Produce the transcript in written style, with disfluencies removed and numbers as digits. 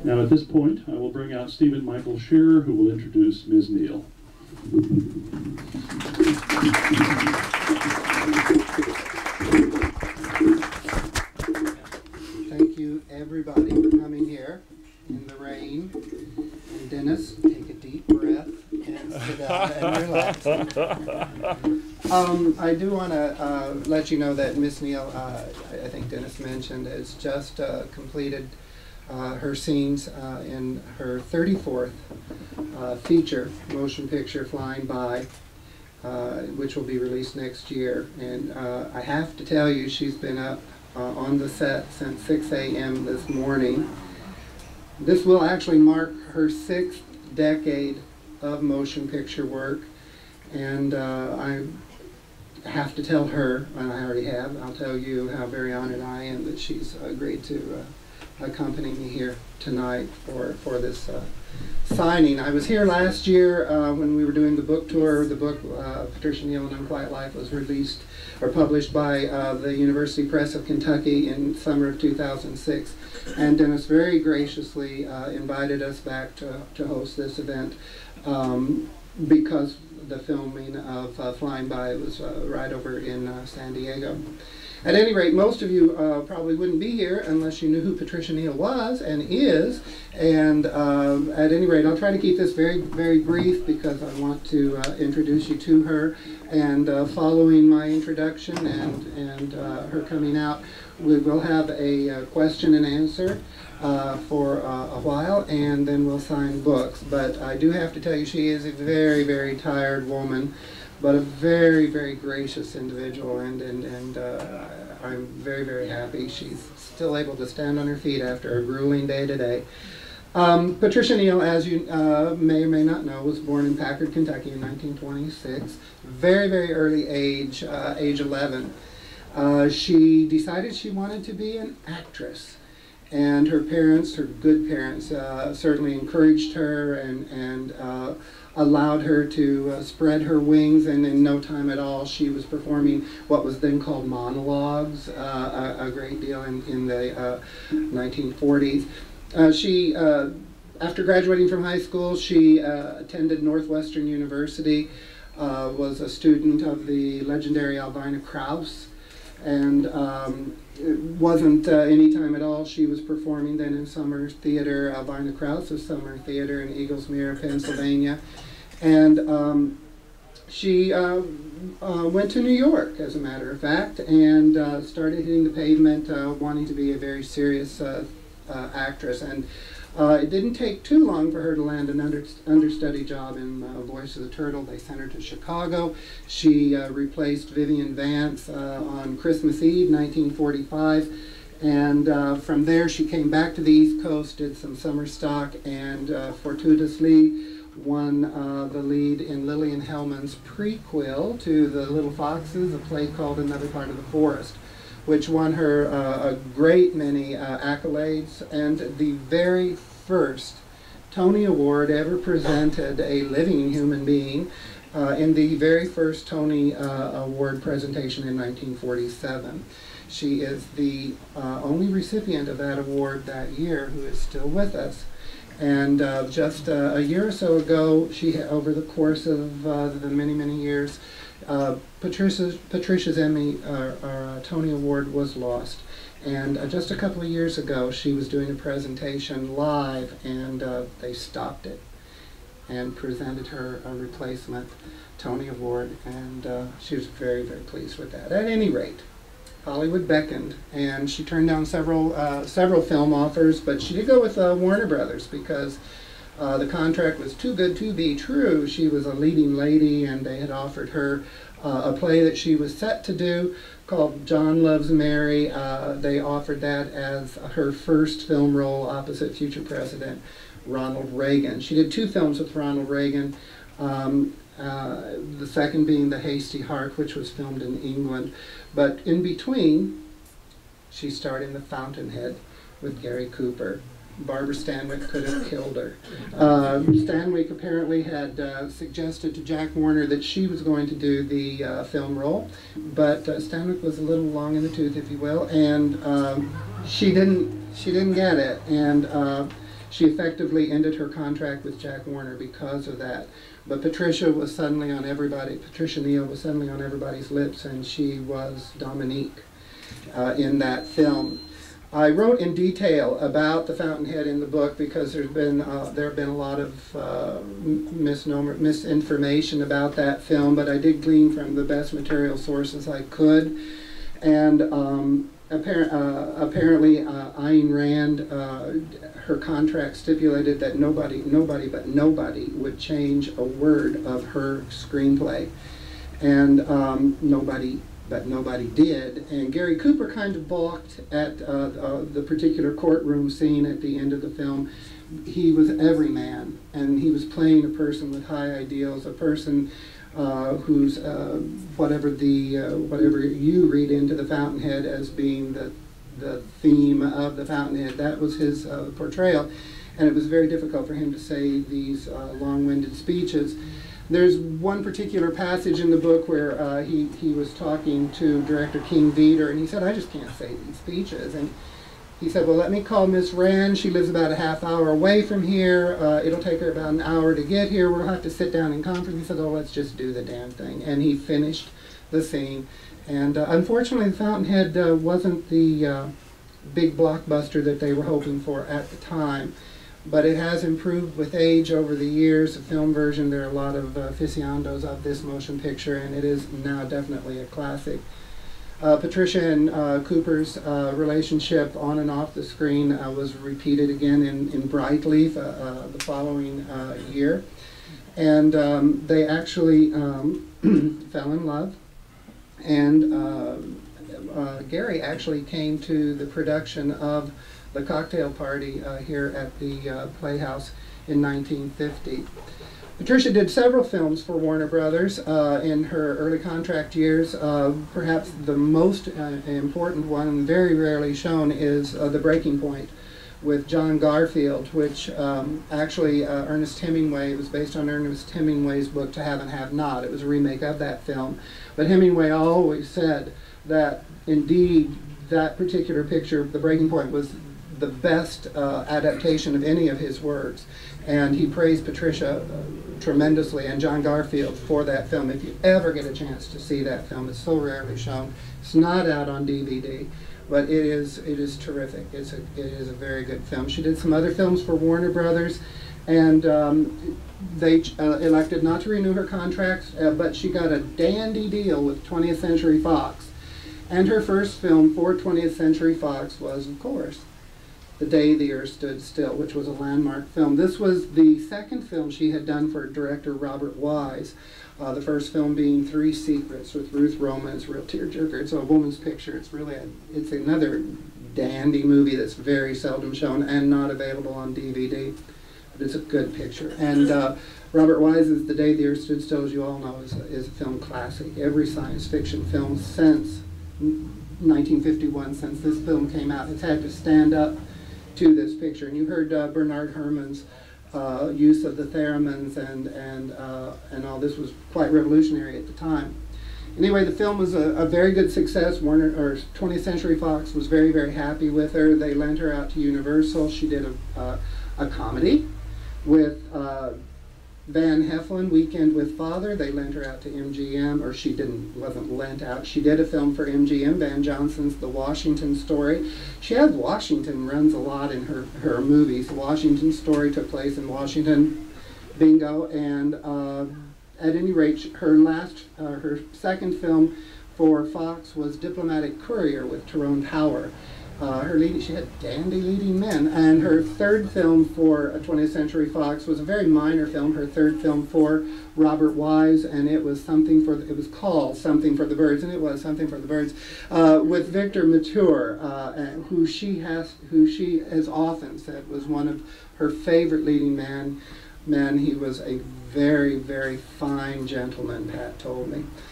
Now at this point, I will bring out Stephen Michael Shearer, who will introduce Ms. Neal. Thank you, everybody, for coming here in the rain. And Dennis, take a deep breath and sit down and relax. I do want to let you know that Miss Neal, I think Dennis mentioned, has just completed her scenes in her 34th feature motion picture, Flying By, which will be released next year. And I have to tell you, she's been up on the set since 6 a.m. this morning. This will actually mark her 6th decade of motion picture work, and I have to tell her, and I already have, I'll tell you how very honored I am that she's agreed to accompany me here tonight for this signing. I was here last year when we were doing the book tour. The book, Patricia, Neal, An Unquiet Life, was released or published by the University Press of Kentucky in summer of 2006. And Dennis very graciously invited us back to host this event because the filming of Flying By was right over in San Diego. At any rate, most of you probably wouldn't be here unless you knew who Patricia Neal was and is. And at any rate, I'll try to keep this very, very brief because I want to introduce you to her. And following my introduction and her coming out, we will have a question and answer for a while, and then we'll sign books. But I do have to tell you, she is a very, very tired woman, but a very, very gracious individual, and I'm very, very happy she's still able to stand on her feet after a grueling day today. Patricia Neal, as you may or may not know, was born in Packard, Kentucky in 1926. Very, very early age, age 11. She decided she wanted to be an actress. And her parents, her good parents, certainly encouraged her and allowed her to spread her wings, and in no time at all she was performing what was then called monologues a great deal in the 1940s. After graduating from high school, she attended Northwestern University, was a student of the legendary Alvina Krauss, and it wasn't any time at all she was performing then in Summer Theater, Alvina Krauss's Summer Theater in Eaglesmere, Pennsylvania. And she went to New York, as a matter of fact, and started hitting the pavement, wanting to be a very serious actress. And it didn't take too long for her to land an understudy job in Voice of the Turtle. They sent her to Chicago. She replaced Vivian Vance on Christmas Eve, 1945. And from there she came back to the East Coast, did some summer stock, and fortuitously won the lead in Lillian Hellman's prequel to The Little Foxes, a play called Another Part of the Forest, which won her a great many accolades, and the very first Tony Award ever presented a living human being in the very first Tony Award presentation in 1947. She is the only recipient of that award that year who is still with us. And just a year or so ago, over the course of the many, many years, Patricia's Emmy or Tony Award was lost. And just a couple of years ago, she was doing a presentation live, and they stopped it and presented her a replacement Tony Award, and she was very, very pleased with that. At any rate, Hollywood beckoned, and she turned down several film offers, but she did go with Warner Brothers because the contract was too good to be true. She was a leading lady, and they had offered her a play that she was set to do called John Loves Mary. They offered that as her first film role opposite future President Ronald Reagan. She did 2 films with Ronald Reagan, the second being The Hasty Heart, which was filmed in England. But in between, she starred in The Fountainhead with Gary Cooper. Barbara Stanwyck could have killed her. Stanwyck apparently had suggested to Jack Warner that she was going to do the film role, but Stanwyck was a little long in the tooth, if you will, and she didn't get it. And She effectively ended her contract with Jack Warner because of that. But Patricia Neal was suddenly on everybody's lips, and she was Dominique in that film. I wrote in detail about the Fountainhead in the book because there have been a lot of misinformation about that film, but I did glean from the best material sources I could. And apparently, Ayn Rand, her contract stipulated that nobody would change a word of her screenplay, and nobody did. And Gary Cooper kind of balked at the particular courtroom scene at the end of the film. He was every man, and he was playing a person with high ideals, a person who's whatever you read into the Fountainhead as being the theme of the Fountainhead, that was his portrayal, and it was very difficult for him to say these long-winded speeches. There's one particular passage in the book where he was talking to director King Veeder, and he said, "I just can't say these speeches." And he said, "Well, let me call Miss Rand. She lives about a half hour away from here. It'll take her about an hour to get here. We'll have to sit down in conference." He said, "Oh, let's just do the damn thing." And he finished the scene. And unfortunately, the Fountainhead wasn't the big blockbuster that they were hoping for at the time. But it has improved with age over the years. The film version, there are a lot of aficionados of this motion picture, and it is now definitely a classic. Patricia and Cooper's relationship on and off the screen was repeated again in Brightleaf the following year. And they actually fell in love. And Gary actually came to the production of The Cocktail Party here at the Playhouse in 1950. Patricia did several films for Warner Brothers in her early contract years. Perhaps the most important one, and very rarely shown, is The Breaking Point with John Garfield, which actually Ernest Hemingway, it was based on Ernest Hemingway's book To Have and Have Not. It was a remake of that film. But Hemingway always said that indeed that particular picture, The Breaking Point, was the best adaptation of any of his works. And he praised Patricia tremendously and John Garfield for that film. If you ever get a chance to see that film, it's so rarely shown. It's not out on DVD, but it is terrific. It is a very good film. She did some other films for Warner Brothers, and they elected not to renew her contracts, but she got a dandy deal with 20th Century Fox. And her first film for 20th Century Fox was, of course, The Day the Earth Stood Still, which was a landmark film. This was the second film she had done for director Robert Wise. The first film being Three Secrets with Ruth Roman. It's a real tearjerker. It's a woman's picture. It's another dandy movie that's very seldom shown and not available on DVD. But it's a good picture. And Robert Wise's The Day the Earth Stood Still, as you all know, is a film classic. Every science fiction film since 1951, since this film came out, has had to stand up to this picture. And you heard Bernard Herrmann's use of the theremins and all. This was quite revolutionary at the time. Anyway, the film was a very good success. 20th Century Fox was very, very happy with her. They lent her out to Universal. She did a comedy with Van Heflin, Weekend with Father. They lent her out to MGM, or wasn't lent out. She did a film for MGM, Van Johnson's The Washington Story. She has Washington runs a lot in her movies. The Washington Story took place in Washington, bingo, and at any rate, her second film for Fox was Diplomatic Courier with Tyrone Power. She had dandy leading men. And her third film for 20th Century Fox was a very minor film, her third film for Robert Wise, and it was called Something for the Birds, and it was Something for the Birds, with Victor Mature, who she has often said was one of her favorite leading men. He was a very, very fine gentleman, Pat told me.